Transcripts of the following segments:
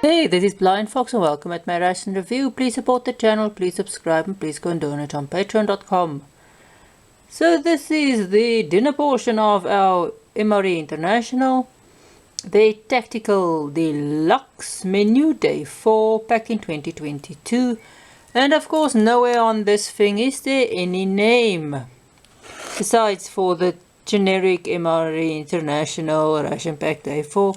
Hey, this is BlindFox and welcome at my Ration review. Please support the channel, please subscribe and please go and donate on patreon.com. So this is the dinner portion of our MRE International. The Tactical Deluxe menu, day 4, back in 2022. And of course nowhere on this thing is there any name. Besides for the generic MRE International Ration Pack Day 4.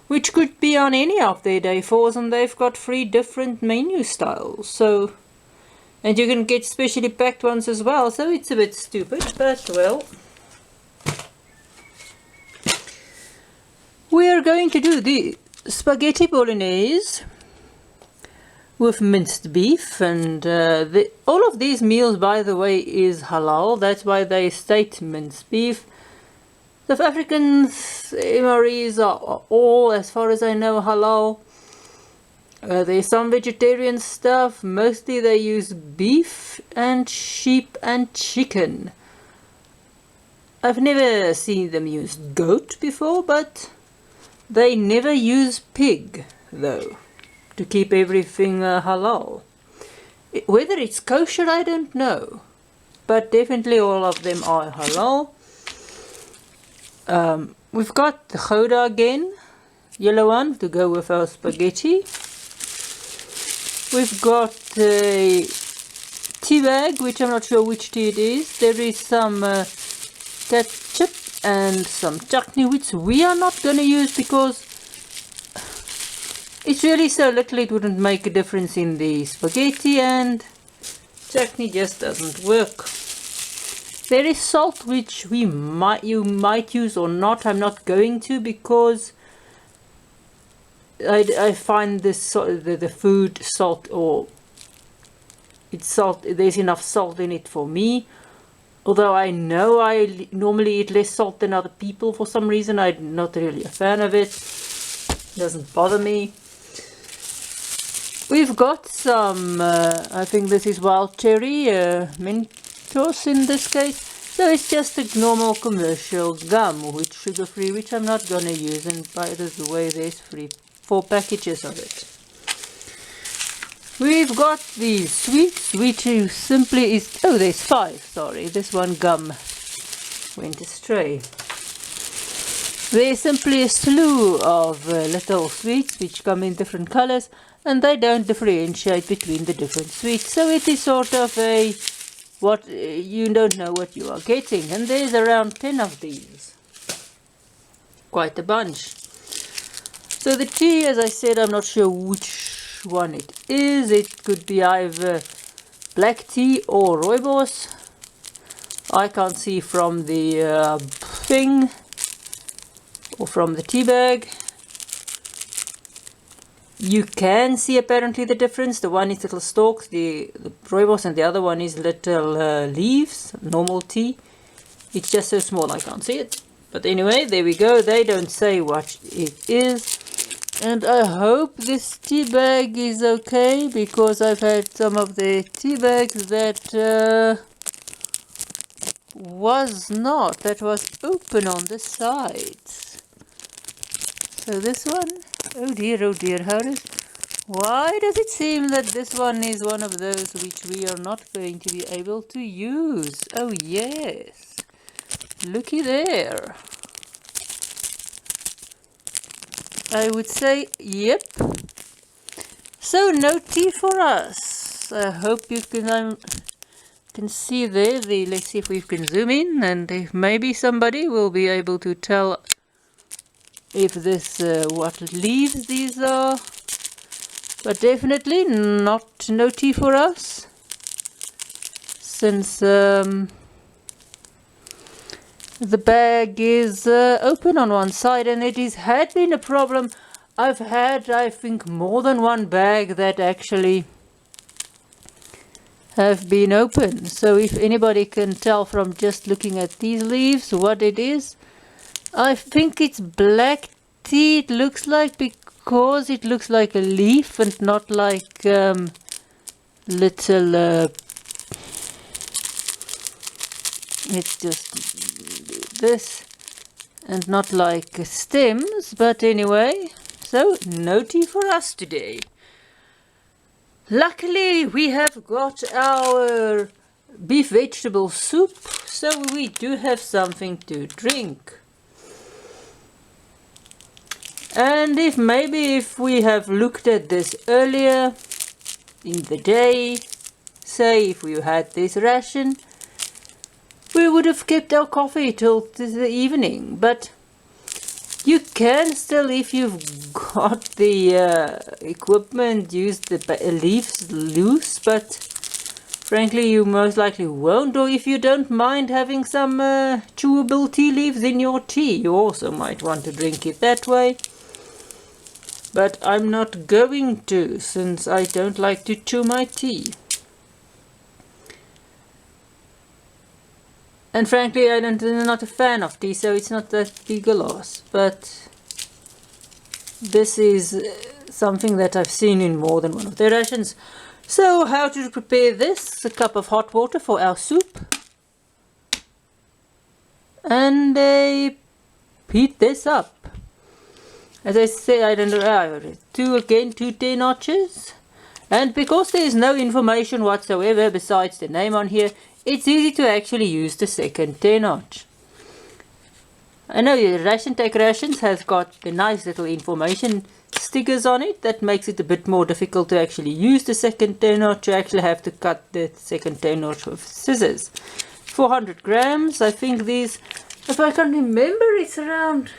Which could be on any of their day 4s, and they've got 3 different menu styles. So, and you can get specially packed ones as well, so it's a bit stupid, but well. We are going to do the spaghetti bolognese with minced beef, and all of these meals, by the way, is halal. That's why they state minced beef. South Africans MREs are all, as far as I know, halal. There's some vegetarian stuff. Mostly they use beef and sheep and chicken. I've never seen them use goat before, but they never use pig, though, to keep everything halal. Whether it's kosher, I don't know. But definitely all of them are halal. We've got the Gouda again, yellow one, to go with our spaghetti. We've got a tea bag, which I'm not sure which tea it is. There is some ketchup and some chutney, which we are not going to use because it's really so little it wouldn't make a difference in the spaghetti, and chutney just doesn't work. There is salt, which you might use or not. I'm not going to, because I find this the food salt, or it's salt. There's enough salt in it for me. Although I know I normally eat less salt than other people for some reason. I'm not really a fan of it. It doesn't bother me. We've got some. I think this is wild cherry mint. In this case, so it's just a normal commercial gum with sugar-free, which I'm not going to use, and by the way, there's 4 packages of it. We've got the sweets, which is simply is, oh, there's 5, sorry, this one gum went astray. There's simply a slew of little sweets which come in different colors, and they don't differentiate between the different sweets, so it is sort of a you don't know what you are getting, and there's around 10 of these, quite a bunch. So the tea, as I said, I'm not sure which one it is. It could be either black tea or rooibos. I can't see from the thing or from the tea bag. You can see apparently the difference. The one is little stalks, the rooibos, and the other one is little leaves, normal tea. It's just so small I can't see it. But anyway, there we go. They don't say what it is. And I hope this tea bag is okay, because I've had some of the tea bags that was open on the sides. So this one, oh dear, why does it seem that this one is one of those which we are not going to be able to use? Oh yes, looky there. I would say, yep. So no tea for us. I hope you can see there. Let's see if we can zoom in, and if maybe somebody will be able to tell if this what leaves these are, but definitely no tea for us, since the bag is open on one side, and it had been a problem. I've had, I think, more than one bag that actually have been open. So if anybody can tell from just looking at these leaves what it is, I think it's black tea, it looks like, because it looks like a leaf and not like little it's just this and not like stems. But anyway, so no tea for us today. Luckily we have got our beef vegetable soup, so we do have something to drink. And if we have looked at this earlier in the day, say if we had this ration, we would have kept our coffee till the evening. But you can still, if you've got the equipment, use the leaves loose, but frankly you most likely won't. Or if you don't mind having some chewable tea leaves in your tea, you also might want to drink it that way. But I'm not going to, since I don't like to chew my tea. And frankly, I'm not a fan of tea, so it's not that big a loss. But this is something that I've seen in more than one of their rations. So how to prepare this? A cup of hot water for our soup. And heat this up. As I say, I don't know, two 10 notches. And because there is no information whatsoever besides the name on here, it's easy to actually use the second 10 notch. I know the Ration Take Rations has got the nice little information stickers on it. That makes it a bit more difficult to actually use the second 10 notch. You actually have to cut the second 10 notch with scissors. 400 grams, I think these, if I can remember, it's around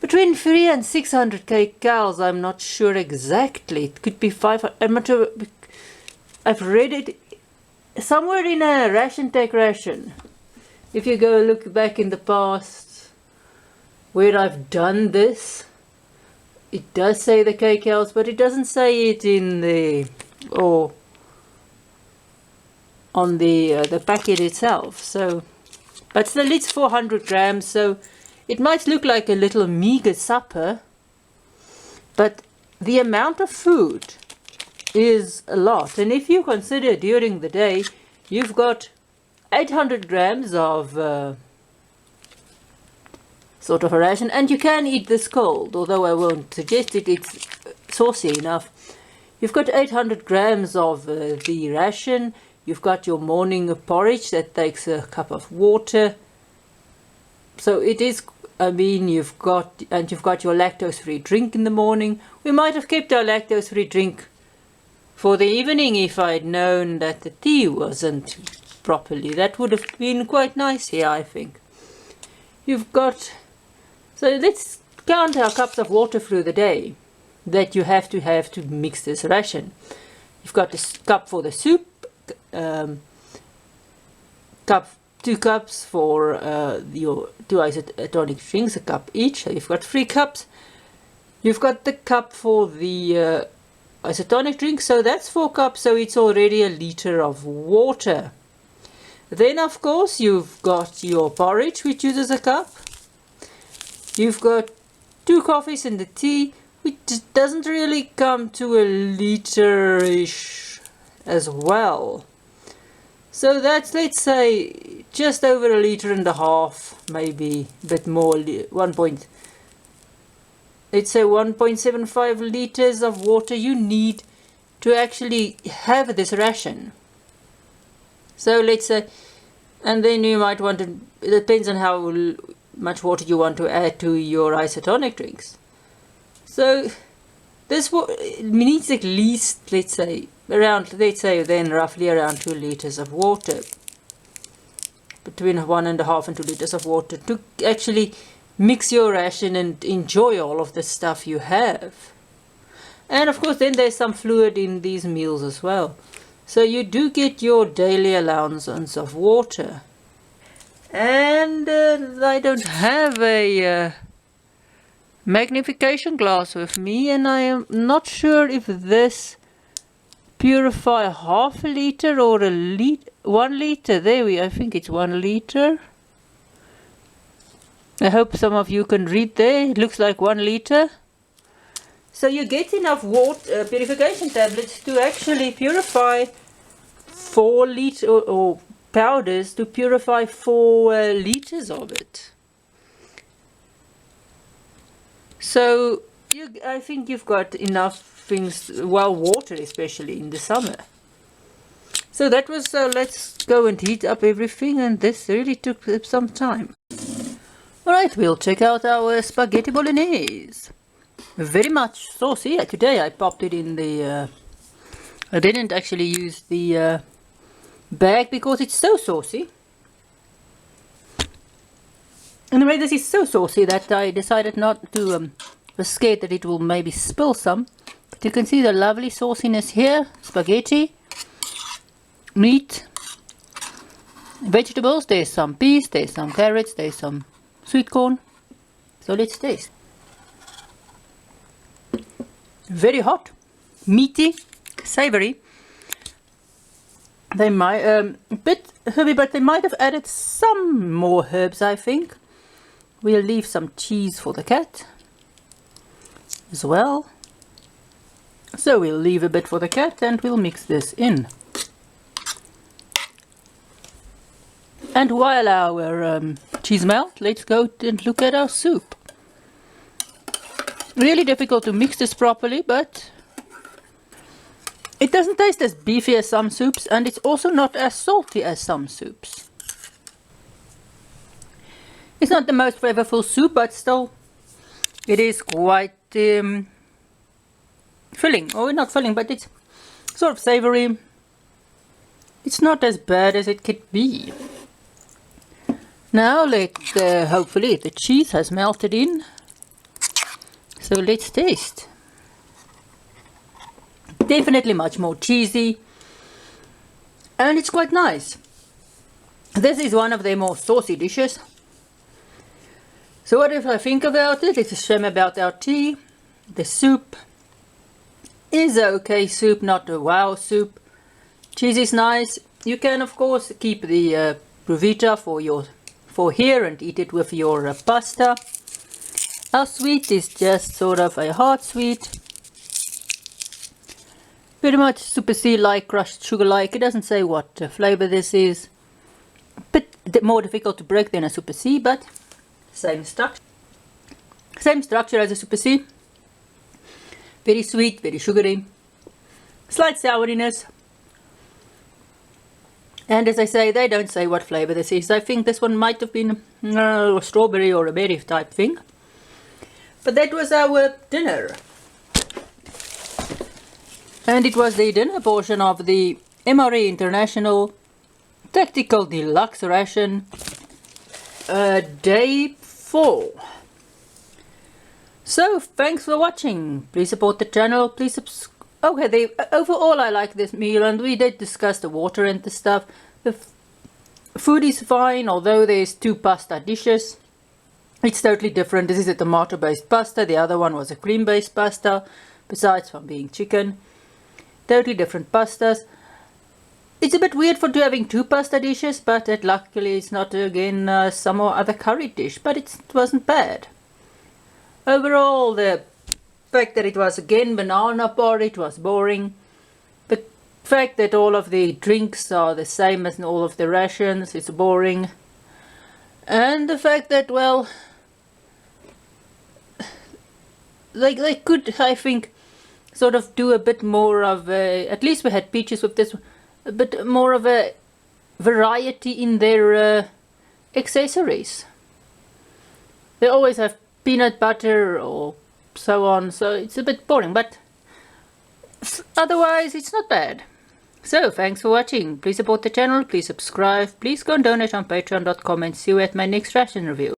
between 300 and 600 kcals. I'm not sure exactly. It could be 500. I'm not sure. I've read it somewhere in a Ration Take Ration. If you go look back in the past where I've done this, it does say the kcals, but it doesn't say it in the or on the packet itself. So, but still, it's 400 grams. So it might look like a little meager supper, but the amount of food is a lot. And if you consider during the day, you've got 800 grams of sort of a ration, and you can eat this cold, although I won't suggest it, it's saucy enough. You've got 800 grams of the ration. You've got your morning porridge that takes a cup of water. So it is, I mean, you've got your lactose-free drink in the morning. We might have kept our lactose-free drink for the evening if I'd known that the tea wasn't properly. That would have been quite nice here, I think. You've got, so let's count our cups of water through the day that you have to mix this ration. You've got this cup for the soup, 2 cups for your 2 isotonic drinks, a cup each. So you've got 3 cups. You've got the cup for the isotonic drink, so that's 4 cups, so it's already a liter of water. Then of course you've got your porridge, which uses a cup. You've got 2 coffees and the tea, which doesn't really come to a liter-ish as well. So that's, let's say, just over 1.5 liters, maybe a bit more, let's say 1.75 liters of water you need to actually have this ration. So let's say, and then you might want to, it depends on how much water you want to add to your isotonic drinks. So this needs at least, let's say then roughly around 2 liters of water. Between 1.5 and 2 liters of water to actually mix your ration and enjoy all of the stuff you have. And of course then there's some fluid in these meals as well. So you do get your daily allowance of water. And I don't have a magnification glass with me, and I am not sure if this purify 1/2 liter or 1 liter. I think it's 1 liter. I hope some of you can read there. It looks like 1 liter. So you get enough water, purification tablets to actually purify 4 liters, or powders to purify 4 liters of it. So I think you've got enough things, well, water especially in the summer. So that was, let's go and heat up everything, and this really took some time. Alright, we'll check out our spaghetti bolognese. Very much saucy. Today I popped it in the, I didn't actually use the bag because it's so saucy. Anyway, this is so saucy that I decided not to, was scared that it will maybe spill some. But you can see the lovely sauciness here. Spaghetti, meat, vegetables. There's some peas, there's some carrots, there's some sweet corn. So let's taste. Very hot, meaty, savory. They might, a bit herby, but they might have added some more herbs, I think. We'll leave some cheese for the cat as well. So we'll leave a bit for the cat and we'll mix this in. And while our cheese melts, let's go and look at our soup. Really difficult to mix this properly, but it doesn't taste as beefy as some soups, and it's also not as salty as some soups. It's not the most flavorful soup, but still it is quite filling. Or not filling, but it's sort of savory. It's not as bad as it could be. Now hopefully the cheese has melted in. So let's taste. Definitely much more cheesy. And it's quite nice. This is one of their more saucy dishes. So what if I think about it? It's a shame about our tea. The soup is okay soup, not a wow soup. Cheese is nice. You can of course keep the Provita for here and eat it with your pasta. Our sweet is just sort of a hard sweet. Pretty much Super C like, crushed sugar like. It doesn't say what flavor this is. A bit more difficult to break than a Super C, but same structure. Same structure as a Super C. Very sweet, very sugary. Slight souriness. And as I say, they don't say what flavor this is. I think this one might have been a strawberry or a berry type thing. But that was our dinner. And it was the dinner portion of the MRE International Tactical Deluxe Ration Day 4. So, thanks for watching. Please support the channel. Please subscribe. Okay, overall I like this meal, and we did discuss the water and the stuff. The food is fine, although there's two pasta dishes. It's totally different. This is a tomato based pasta, the other one was a cream based pasta, besides from being chicken. Totally different pastas. It's a bit weird for having two pasta dishes, but luckily it's not again some or other curry dish, but it wasn't bad. Overall, the fact that it was again banana porridge was boring. The fact that all of the drinks are the same as in all of the rations is boring. And the fact that, well, they could, I think, sort of do a bit more of a, at least we had peaches with this one, a bit more of a variety in their accessories. They always have peanut butter or so on, so it's a bit boring, but otherwise it's not bad. So thanks for watching. Please support the channel, please subscribe, please go and donate on patreon.com, and see you at my next ration review.